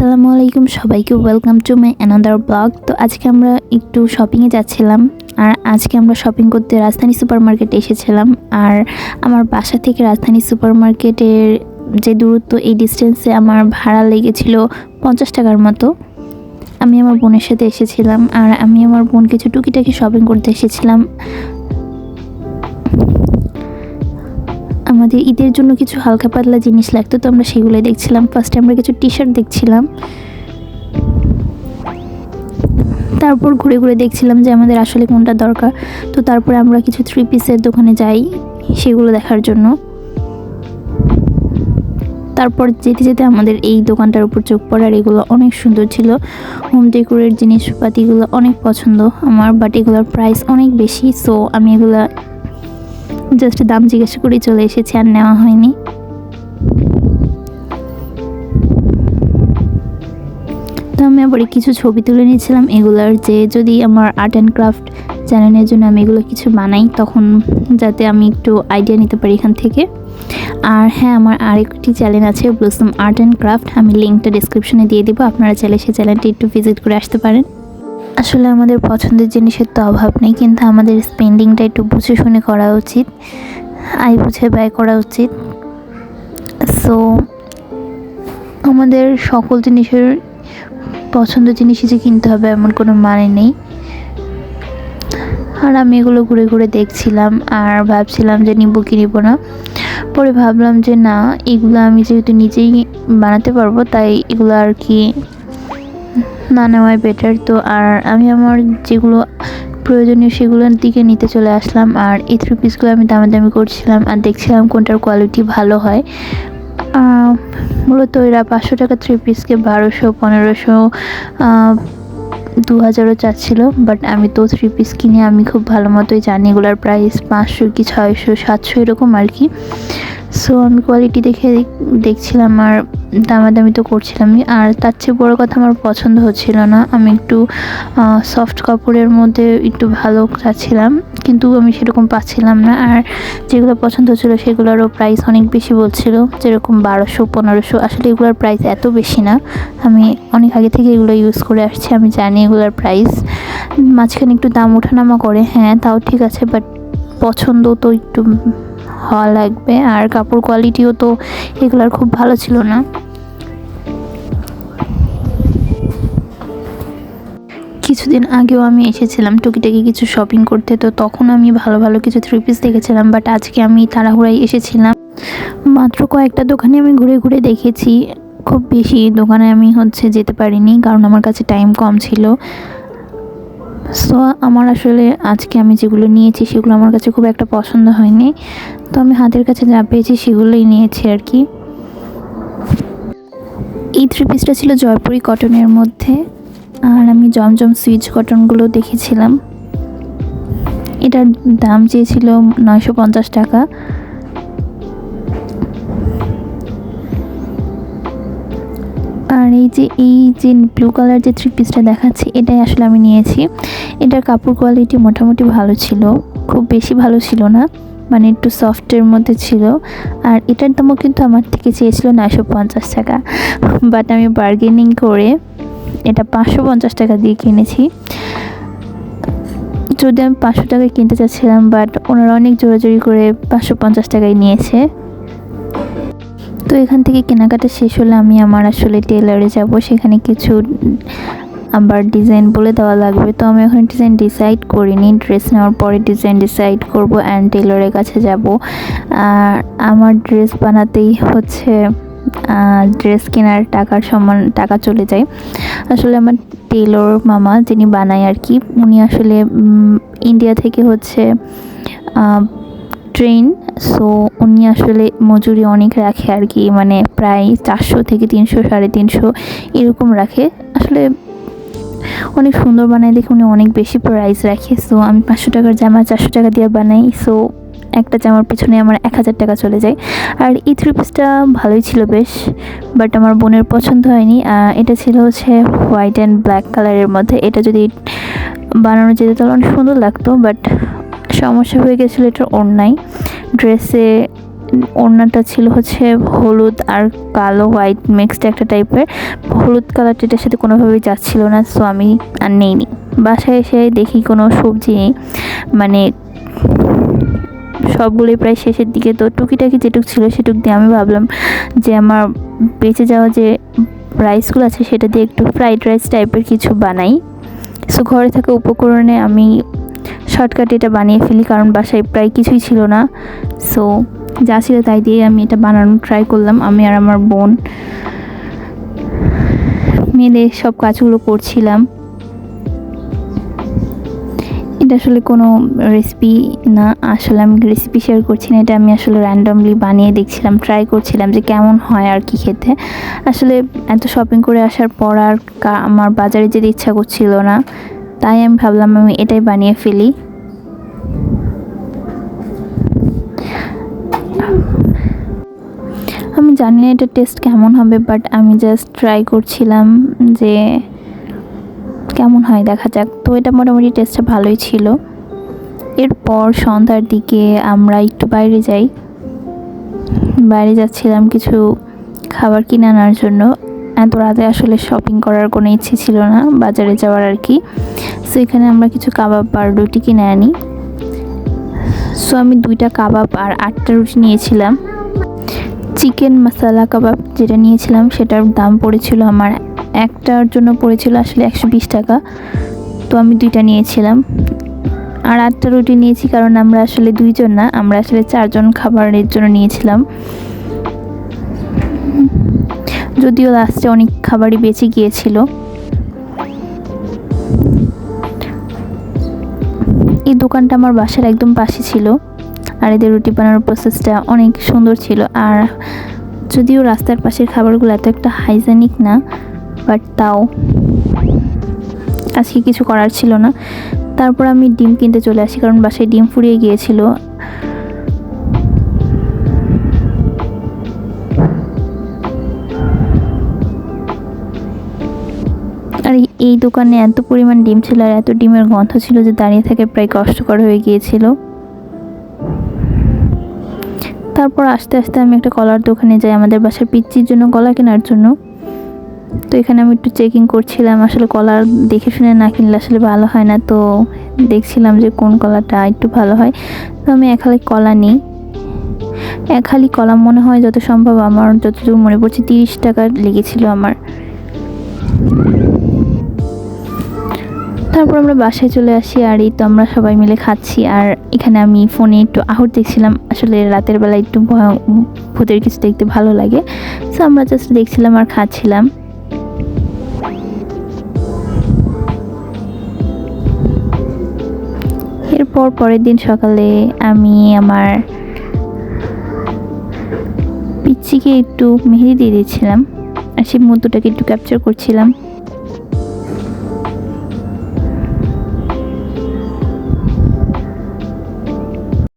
আসসালামু আলাইকুম সবাইকে, welcome to my another blog. তো আজকে আমরা একটু শপিংয়ে যাচ্ছিলাম, আর আজকে আমরা শপিং করতে রাজধানী সুপার মার্কেটে এসেছিলাম। আর আমার বাসা থেকে রাজধানী সুপার মার্কেটের যে দূরত্ব, এই ডিস্টেন্সে আমার ভাড়া লেগেছিল 50 টাকার মতো। আমি আমার বোনের সাথে এসেছিলাম, আর আমি আমার বোন কিছু টুকিটাকি শপিং করতে এসেছিলাম। আমাদের ঈদের জন্য কিছু হালকা পাতলা জিনিস লাগতো, তো আমরা সেগুলোই দেখছিলাম। ফার্স্টে আমরা কিছু টি শার্ট দেখছিলাম, তারপর ঘুরে ঘুরে দেখছিলাম যে আমাদের আসলে কোনটা দরকার। তো তারপরে আমরা কিছু 3 পিসের দোকানে যাই সেগুলো দেখার জন্য। তারপর যেতে যেতে আমাদের এই দোকানটার উপর চোখ পড়ে, আর এগুলো অনেক সুন্দর ছিল। হোম ডেকোরের জিনিসপাতিগুলো অনেক পছন্দ আমার, বাট এগুলোর প্রাইস অনেক বেশি। সো আমি এগুলো জাস্ট দাম জিজ্ঞেস করে চলে এসেছি, আর নেওয়া হয়নি। তো আমি আবার কিছু ছবি তুলে নিয়েছিলাম এগুলার, যে যদি আমার আর্ট অ্যান্ড ক্রাফট চ্যানেলের জন্য আমি এগুলো কিছু বানাই, তখন যাতে আমি একটু আইডিয়া নিতে পারি এখান থেকে। আর হ্যাঁ, আমার আরেকটি চ্যানেল আছে, ব্লসম আর্ট অ্যান্ড ক্রাফট। আমি লিঙ্কটা ডিসক্রিপশনে দিয়ে দিব, আপনারা চাইলে সেই চ্যানেলটি একটু ভিজিট করে আসতে পারেন। আসলে আমাদের পছন্দের জিনিসের তো অভাব নেই, কিন্তু আমাদের স্পেন্ডিংটা একটু বুঝে শুনে করা উচিত, আয় বুঝে ব্যয় করা উচিত। সো আমাদের সকল জিনিসের পছন্দের জিনিসই যে কিনতে হবে এমন কোনো মানে নেই। আর আমি এগুলো ঘুরে ঘুরে দেখছিলাম, আর ভাবছিলাম যে নিব কি নিব না। পরে ভাবলাম যে না, এগুলো আমি যেহেতু নিজেই বানাতে পারবো, তাই এগুলো আর কি না নেওয়াই বেটার। তো আর আমি আমার যেগুলো প্রয়োজনীয় সেগুলোর দিকে নিতে চলে আসলাম। আর এই 3 পিসগুলো আমি দামাদামি করছিলাম আর দেখছিলাম কোনটার কোয়ালিটি ভালো হয়। মূলত এরা 500 টাকা 3 পিসকে 1200, 1500, 2000ও চাচ্ছিল। বাট আমি তো 3 পিস কিনে আমি খুব ভালো মতোই জানি এগুলোর প্রাইস 500 কি 600, 700 এরকম আর কি। সো আমি কোয়ালিটি দেখে দেখছিলাম আর দামাদামি তো করছিলামই। আর তার চেয়ে বড়ো কথা, আমার পছন্দ হচ্ছিল না। আমি একটু সফট কাপড়ের মধ্যে একটু ভালো চাচ্ছিলাম, কিন্তু আমি সেরকম পাচ্ছিলাম না। আর যেগুলো পছন্দ হচ্ছিলো সেগুলোরও প্রাইস অনেক বেশি বলছিল, যেরকম 1200, 1500। আসলে এগুলোর প্রাইস এত বেশি না, আমি অনেক আগে থেকে এগুলো ইউজ করে আসছি, আমি জানি এগুলোর প্রাইস। মাঝখানে একটু দাম ওঠানামা করে, হ্যাঁ তাও ঠিক আছে, বাট পছন্দ তো একটু হওয়া লাগবে। আর কাপড় কোয়ালিটিও তো এগুলার খুব ভালো ছিল না। কিছুদিন আগেও আমি এসেছিলাম টুকিটাকি কিছু শপিং করতে, তো তখন আমি ভালো ভালো কিছু 3 পিস দেখেছিলাম। বাট আজকে আমি তাড়াহুড়াই এসেছিলাম, মাত্র কয়েকটা দোকানে আমি ঘুরে ঘুরে দেখেছি, খুব বেশি দোকানে আমি যেতে পারিনি, কারণ আমার কাছে টাইম কম ছিল। সো আমার আসলে আজকে আমি যেগুলো নিয়েছি সেগুলো আমার কাছে খুব একটা পছন্দ হয়নি, তো আমি হাতের কাছে যা পেয়েছি সেগুলোই নিয়েছি আর কি। এই 3 পিসটা ছিল জয়পুরি কটনের মধ্যে, আর আমি জমজম সুইচ কটনগুলো দেখেছিলাম। এটার দাম চেয়েছিল 950 টাকা। আর এই যে ব্লু কালার যে 3 পিসটা দেখাচ্ছি, এটাই আসলে আমি নিয়েছি। এটার কাপড় কোয়ালিটি মোটামুটি ভালো ছিল, খুব বেশি ভালো ছিল না, মানে একটু সফটের মধ্যে ছিল। আর এটার দামও কিন্তু আমার থেকে চেয়েছিল 950 টাকা, বাট আমি বার্গেনিং করে এটা 550 টাকা দিয়ে কিনেছি। যদি আমি 500 টাকায় কিনতে চাচ্ছিলাম, বাট ওনারা অনেক জোরাজোরি করে 550 টাকায় নিয়েছে। তো এখান থেকে কেনাকাটা শেষ হলে আমি আমার আসলে টেলারে যাব, সেখানে কিছু আবার ডিজাইন বলে দেওয়া লাগবে। তো আমি এখন ডিজাইন ডিসাইড করিনি, ড্রেস নেওয়ার পরে ডিজাইন ডিসাইড করব অ্যান্ড টেলারের কাছে যাব। আর আমার ড্রেস বানাতেই ড্রেস কেনার টাকার সমান টাকা চলে যায়। আসলে আমার টেলর মামা যিনি বানায় আর কি, উনি আসলে ইন্ডিয়া থেকে ট্রেন। সো উনি আসলে মজুরি অনেক রাখে আর কি, মানে প্রায় 400 থেকে 300, 350 এরকম রাখে। আসলে অনেক সুন্দর বানায় দেখে উনি অনেক বেশি প্রাইস রাখে। সো আমি 500 টাকার জামা 400 টাকা দিয়ে বানাই, সো একটা জামার পিছনে আমার 1000 টাকা চলে যায়। আর এই 3 পিসটা ভালোই ছিল বেশ, বাট আমার বোনের পছন্দ হয়নি। এটা ছিল হোয়াইট অ্যান্ড ব্ল্যাক কালারের মধ্যে। এটা যদি বানানো যেত তাহলে অনেক সুন্দর লাগতো, বাট সমস্যা হয়ে গেছিলো এটার ওড়নায়। ড্রেসে ওড়নাটা ছিল হচ্ছে হলুদ আর কালো হোয়াইট মিক্সড একটা টাইপের। হলুদ কালারটা এটার সাথে কোনোভাবেই যাচ্ছিল না, সো আমি আর নেইনি। বাসায় এসে দেখি কোনো সবজি নেই, মানে সবগুলোই প্রায় শেষের দিকে। তো টুকিটাকি যেটুক ছিল সেটুক দিয়ে আমি ভাবলাম যে আমার বেঁচে যাওয়া যে রাইসগুলো আছে সেটা দিয়ে একটু ফ্রাইড রাইস টাইপের কিছু বানাই। সো ঘরে থাকা উপকরণে আমি শর্টকাট এটা বানিয়ে ফেলি, কারণ বাসায় প্রায় কিছুই ছিল না। সো যা ছিল তাই দিয়ে আমি এটা বানানোর ট্রাই করলাম। আমি আর আমার বোন মিলে সব কাজগুলো করছিলাম। এটা আসলে কোনো রেসিপি না, আসলে আমি রেসিপি শেয়ার করছি না, এটা আমি আসলে র্যান্ডমলি বানিয়ে দেখছিলাম, ট্রাই করছিলাম যে কেমন হয় আর কি খেতে। আসলে এত শপিং করে আসার পর আর আমার বাজারে যেতে ইচ্ছা করছিল না, তাই আমি ভাবলাম আমি এটাই বানিয়ে ফেলি। আমি জানি না এটা টেস্ট কেমন হবে, বাট আমি জাস্ট ট্রাই করছিলাম যে কেমন হয়, দেখা যাক। তো এটা মোটামুটি টেস্টটা ভালোই ছিল। এরপর সন্ধ্যার দিকে আমরা একটু বাইরে যাই, বাইরে যাচ্ছিলাম কিছু খাবার কিনে আনার জন্য। এত রাতে আসলে শপিং করার কোনো ইচ্ছে ছিল না বাজারে যাওয়ার আর কি। সো এখানে আমরা কিছু কাবাব আর রুটি কিনে আনি। সো আমি 2টা কাবাব আর 8টা রুটি নিয়েছিলাম। চিকেন মশলা কাবাব যেটা নিয়েছিলাম সেটার দাম পড়েছিল আমার একটার জন্য পড়েছিল আসলে 120 টাকা। তো আমি 2টা নিয়েছিলাম। আর 8টা রুটি নিয়েছি কারণ আমরা আসলে 2 জন না, আমরা আসলে 4 জন খাবারের জন্য নিয়েছিলাম। যদিও লাস্টে অনেক খাবারই বেঁচে গিয়েছিল। এই দোকানটা আমার বাসার একদম পাশে ছিল, আর এদের রুটি বানানোর প্রসেসটা অনেক সুন্দর ছিল। আর যদিও রাস্তার পাশের খাবারগুলো এত একটা হাইজেনিক না, বাট তাও আজকে কিছু করার ছিল না। তারপর আমি ডিম কিনতে চলে আসি, কারণ বাসায় ডিম ফুরিয়ে গিয়েছিল। আর এই দোকানে এত পরিমাণ ডিম ছিল আর এত ডিমের গন্ধ ছিল যে দাঁড়িয়ে থেকে প্রায় কষ্টকর হয়ে গিয়েছিল। তারপর আস্তে আস্তে আমি একটা কলার দোকানে যাই আমাদের বাসার পিচ্চির জন্য কলা কেনার জন্য। তো এখানে আমি একটু চেকিং করছিলাম, আসলে কলার দেখে শুনে না কিনলে আসলে ভালো হয় না। তো দেখছিলাম যে কোন কলাটা একটু ভালো হয়। তো আমি এক হালি কলা নিই। এক হালি কলা মনে হয় যত সম্ভব, আমার যতদূর মনে পড়ছে 30 টাকা লেগেছিল আমার। তারপর আমরা বাসায় চলে আসি, আর এই তো আমরা সবাই মিলে খাচ্ছি। আর এখানে আমি ফোনে একটু আহট দেখছিলাম, আসলে রাতের বেলা একটু ভূতের কিছু দেখতে ভালো লাগে। সো আমরা জাস্ট দেখছিলাম আর খাচ্ছিলাম। এরপর পরের দিন সকালে আমি আমার পিচ্চিকে একটু মেহেদি দিয়ে দিচ্ছিলাম, আর সেই মুহূর্তটাকে একটু ক্যাপচার করছিলাম।